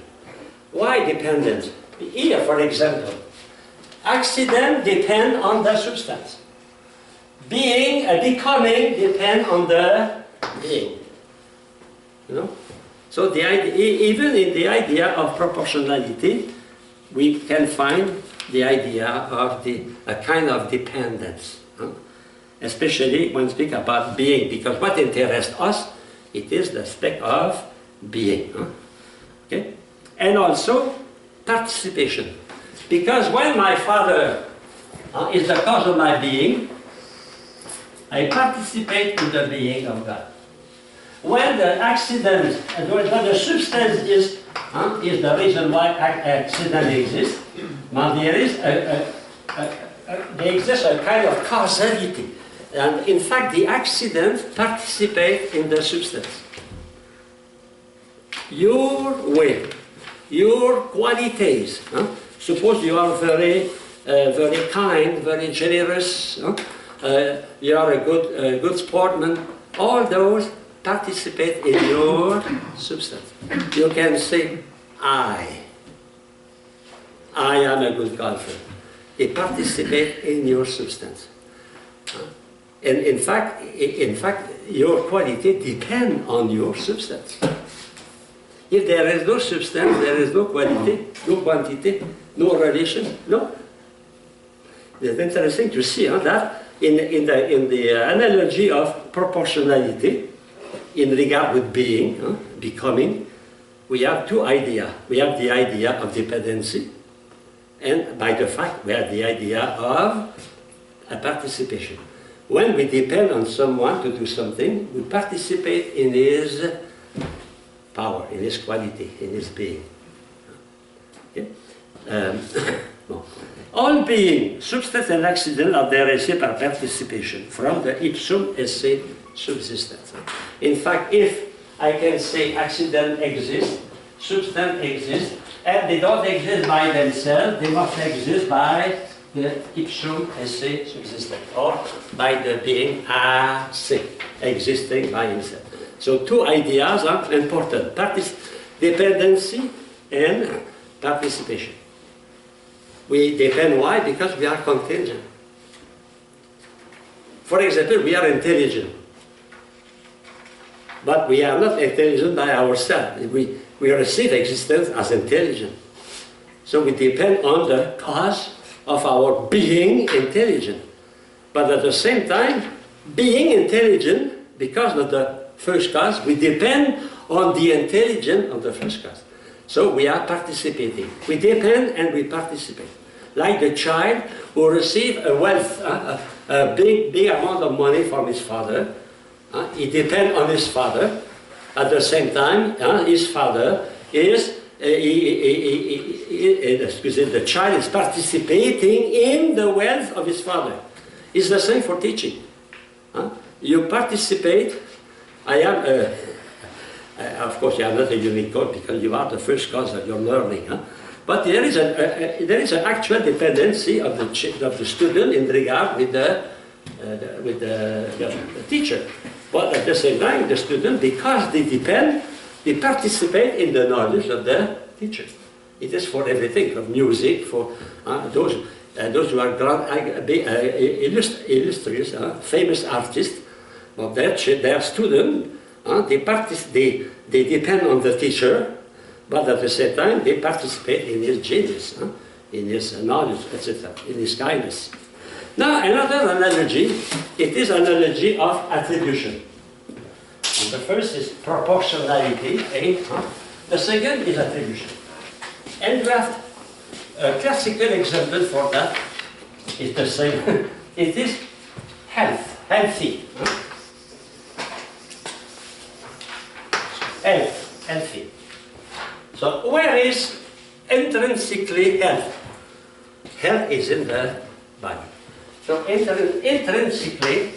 Why dependence? Here, for example, accident depend on the substance. Being, becoming depend on the being. You know? So the idea, even in the idea of proportionality, we can find the idea of a kind of dependence. Especially when we speak about being, because what interests us, it is the aspect of being. Okay? And also participation. Because when my father is the cause of my being, I participate in the being of God. When the accident, when the substance is the reason why accident exists, now there exists a kind of causality. And in fact, the accident participates in the substance. Your way, your qualities. Suppose you are very kind, very generous. You are a good sportsman. All those participate in your substance. You can say, I am a good golfer. They participate in your substance. And in fact, your quality depends on your substance. If there is no substance, there is no quality, no quantity, no relation, no. It's interesting to see that in the analogy of proportionality, in regard with being, becoming, we have two ideas. We have the idea of dependency, and by the fact, we have the idea of a participation. When we depend on someone to do something, we participate in his power, in his quality, in his being. Okay? All being, substance and accident are derived by participation from the ipsum esse subsistence. In fact, if I can say accident exists, substance exists, and they don't exist by themselves, they must exist by the ipsum esse subsistence, or by the being se, existing by himself. So two ideas are important, dependency and participation. We depend, why? Because we are contingent. For example, we are intelligent. But we are not intelligent by ourselves. We receive existence as intelligent. So we depend on the cause of our being intelligent. But at the same time, being intelligent, because of the first cause, we depend on the intelligence of the first cause. So we are participating. We depend and we participate. Like the child who receives a wealth, a big amount of money from his father. He depends on his father. At the same time, his father is, the child is participating in the wealth of his father. It's the same for teaching. You participate. Of course, you are not a unique cause because you are the first cause of your learning. But there is an actual dependency of the student in regard with the teacher. But at the same time, the student, because they depend, they participate in the knowledge of the teacher. It is for everything, from music, for those who are illustrious, famous artists. But their student, they depend on the teacher, but at the same time they participate in his genius, in his knowledge, etc., in his kindness. Now another analogy, it is analogy of attribution. And the first is proportionality, A. The second is attribution. And we have a classical example for that. It's the same. It is health, healthy. Health, healthy. So where is intrinsically health? Health is in the body. So intrinsically,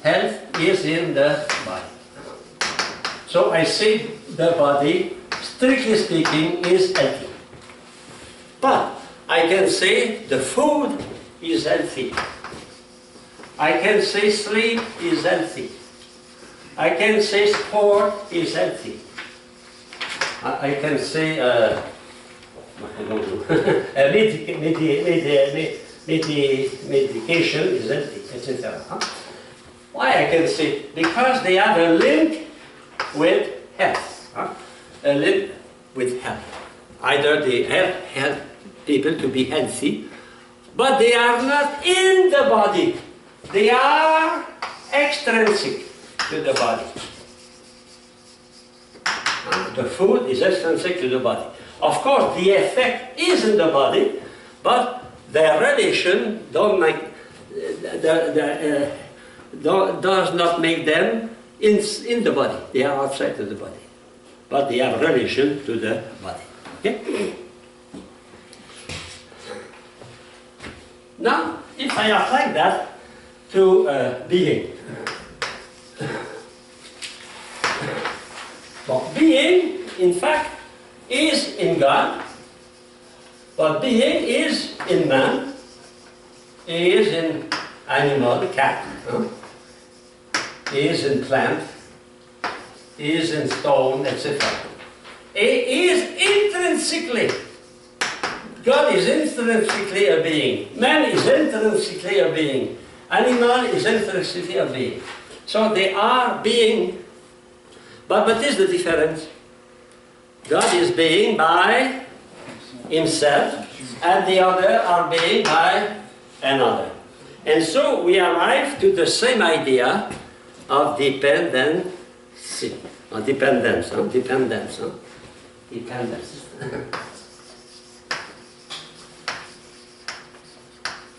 health is in the body. So I say the body, strictly speaking, is healthy. But I can say the food is healthy. I can say sleep is healthy. I can say sport is healthy. I can say I don't know. Medication is healthy, etc. Why I can say? Because they have a link with health. A link with health. Either they help people to be healthy, but they are not in the body. They are extrinsic to the body. The food is extrinsic to the body. Of course, the effect is in the body, but their relation does not make them in the body. They are outside of the body, but they have relation to the body. Okay? Now, if I apply that to being, well, being, in fact, is in God, but being is in man, is in animal, cat, is in plant, is in stone, etc. It is intrinsically. God is intrinsically a being. Man is intrinsically a being. Animal is intrinsically a being. So they are being. But what is the difference? God is being by himself, and the other are being by another. And so we arrive to the same idea of dependency. Or dependence. Dependence.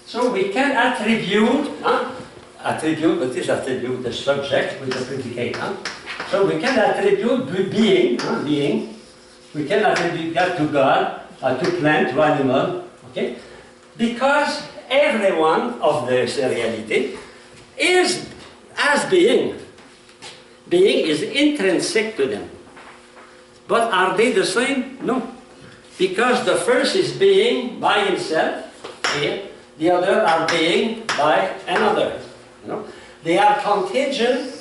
So we can attribute, what is attribute? The subject with the predicate. So we can attribute being, we can attribute that to God, to plant, to animal, okay? Because every one of this reality is as being. Being is intrinsic to them. But are they the same? No. Because the first is being by himself, here. The other are being by another. You know? They are contingent,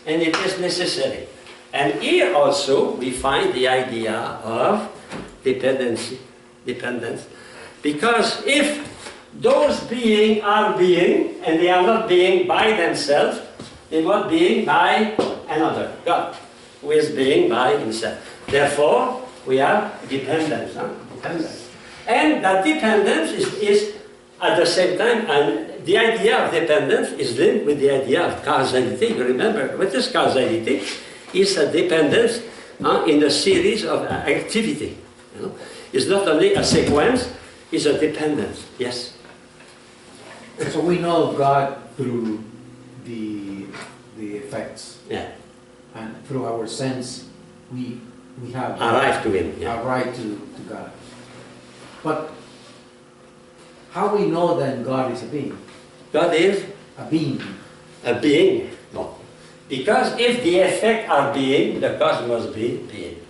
and it is necessary. And here also we find the idea of dependence. Because if those beings are being, and they are not being by themselves, they are being by another, God, who is being by himself. Therefore, we have dependence. And that dependence is at the same time, and the idea of dependence is linked with the idea of causality. You remember, what is causality? It's a dependence in a series of activity. You know? It's not only a sequence, it's a dependence. Yes? So we know God through the effects. Yeah. And through our sense, we have Arrive to him. Yeah. arrive to God. But how we know then God is a being? God is A being. a being. No. Because if the effect are being, the cause must be being.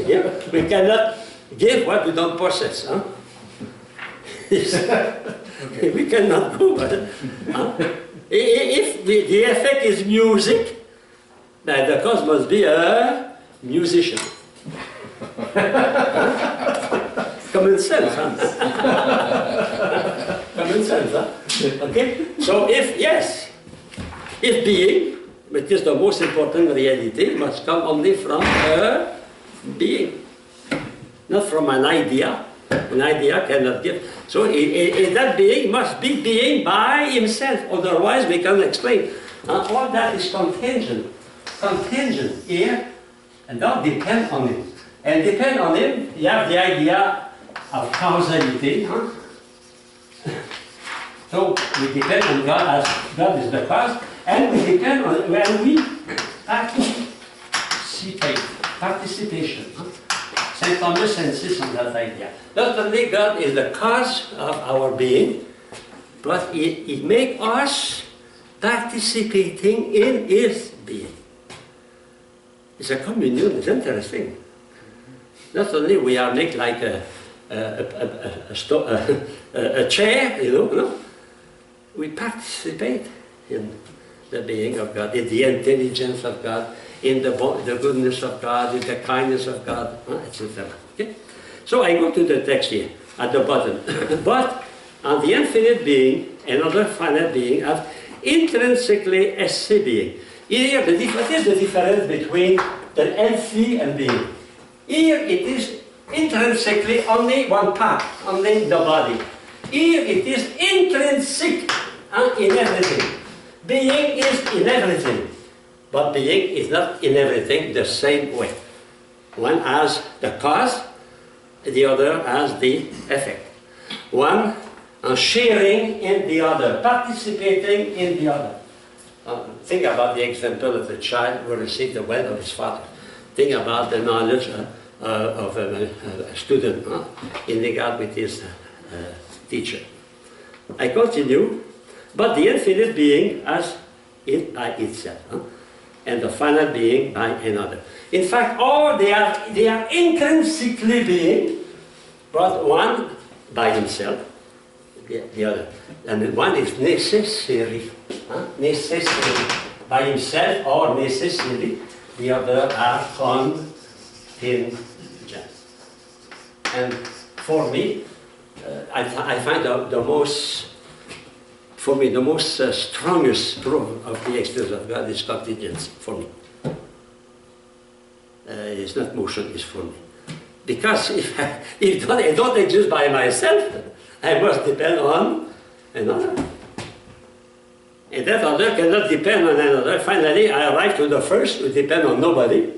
Yeah. We cannot give what we don't possess. Huh? Okay. We cannot go. If the effect is music, then the cause must be a musician. Common sense, huh? Common sense, huh? Okay? So if, yes, If being, which is the most important reality, must come only from a being, not from an idea. An idea cannot give. So that being must be being by himself, otherwise we cannot explain. All that is contingent. Contingent here, and don't depend on him. And depend on him, you have the idea of causality. So we depend on God as God is the cause, and we depend on when we participation. St. Thomas insists on that idea. Not only God is the cause of our being, but He makes us participating in His being. It's a communion, it's interesting. Not only we are made like a chair, no? We participate in the being of God, in the intelligence of God, in the goodness of God, in the kindness of God, etc. Okay? So I go to the text here, at the bottom. But on the infinite being, another finite being, of intrinsically essay being. Here, what is the difference between the LC and being? Here it is intrinsically only one part, only the body. Here it is intrinsic in everything. Being is in everything, but being is not in everything the same way. One has the cause, the other has the effect. One sharing in the other, participating in the other. Think about the example of the child who received the will of his father. Think about the knowledge of a student in regard with his teacher. I continue, but the infinite being as it by itself, and the finite being by another. In fact, all they are intrinsically being, but one by himself, the other. And one is necessary, necessary by himself or necessary. The other are contingent. And for me, I find the most, for me, the most strongest proof of the existence of God is contingency for me. It's not motion, it's for me. Because if I don't exist by myself, I must depend on another. And that other cannot depend on another. Finally, I arrive to the first, who depend on nobody.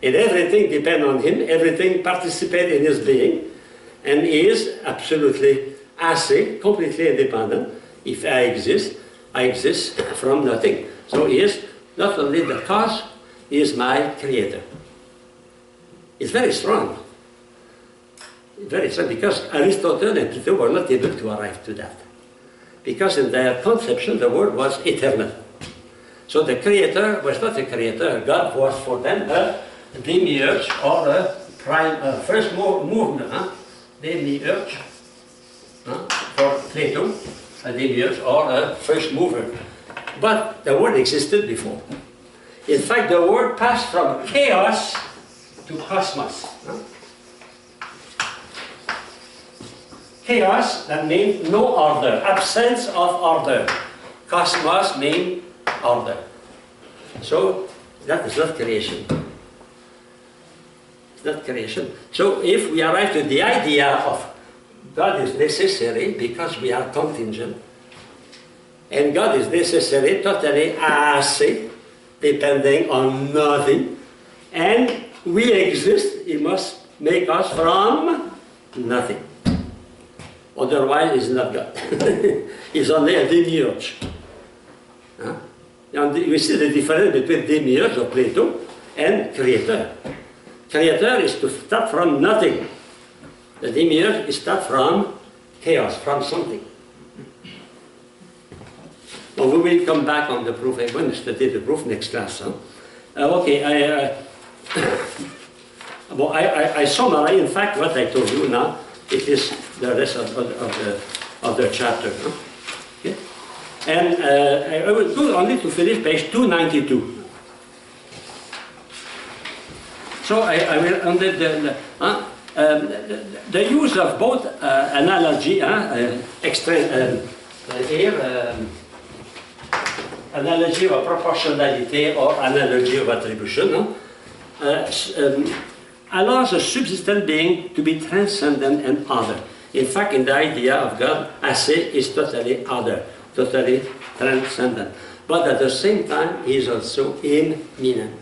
And everything depends on him, everything participates in his being, and he is absolutely completely independent. If I exist from nothing. So he is not only the cause, he is my creator. It's very strong. Very strong, because Aristotle and Plato were not able to arrive to that. Because in their conception, the world was eternal. So the creator was not a creator. God was for them a demiurge or a prime, first movement. Demiurge, for Plato, a demiurge or a first mover. But the world existed before. In fact, the world passed from chaos to cosmos. Chaos, that means no order, absence of order. Cosmos means order. So, that is not creation. It's not creation. So, if we arrive to the idea of God is necessary because we are contingent, and God is necessary totally assez, depending on nothing, and we exist, He must make us from nothing. Otherwise, He's not God. He's only a demiurge. And you see the difference between demiurge of Plato and creator. Creator is to start from nothing. The demiurge is start from chaos, from something. Well, we will come back on the proof. I'm going to study the proof next class. Okay, I summarize, in fact, what I told you now. It is the rest of the chapter. Okay? And I will go only to finish page 292. So I will under the use of both analogy, analogy of proportionality or analogy of attribution, no? Allows a subsistent being to be transcendent and other. In fact, in the idea of God, Ase is totally other, totally transcendent. But at the same time, he is also immanent.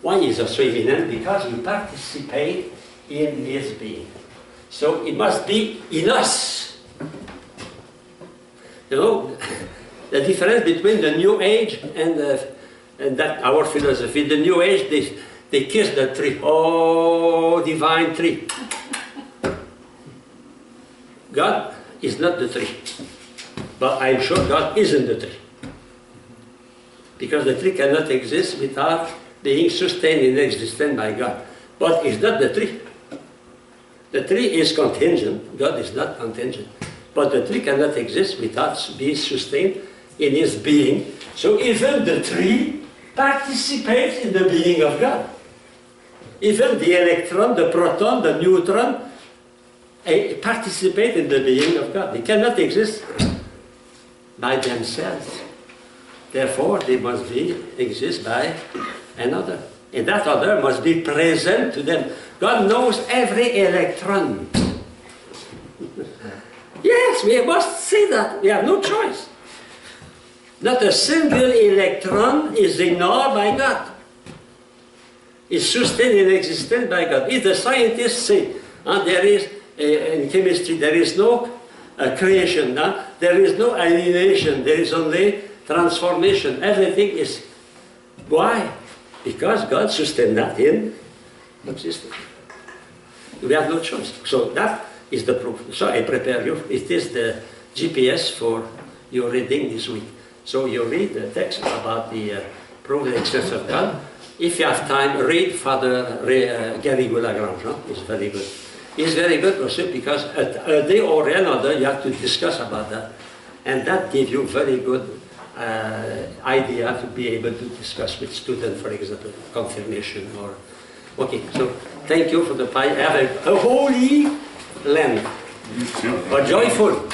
Why is he also immanent? Because you participate in his being. So it must be in us. You know, the difference between the New Age and that our philosophy, the New Age, they kiss the tree. Oh, divine tree. God is not the tree. But I'm sure God isn't the tree. Because the tree cannot exist without being sustained in existence by God. But it's not the tree. The tree is contingent. God is not contingent. But the tree cannot exist without being sustained in his being. So even the tree participates in the being of God. Even the electron, the proton, the neutron participate in the being of God. They cannot exist by themselves. Therefore, they must exist by another. And that other must be present to them. God knows every electron. Yes, we must say that. We have no choice. Not a single electron is ignored by God. It's sustained in existence by God. If the scientists say, there is, in chemistry, there is no creation, there is no alienation, there is only transformation. Everything is. Why? Because God sustained that in existence. We have no choice. So that is the proof. So I prepare you. It is the GPS for your reading this week. So you read the text about the proof of the existence of God. If you have time, read Father Gary Lagrange. It's very good. It's very good also because a day or another you have to discuss about that. And that gives you very good idea to be able to discuss with students, for example, confirmation or... Okay, so thank you for the have a holy land, but joyful.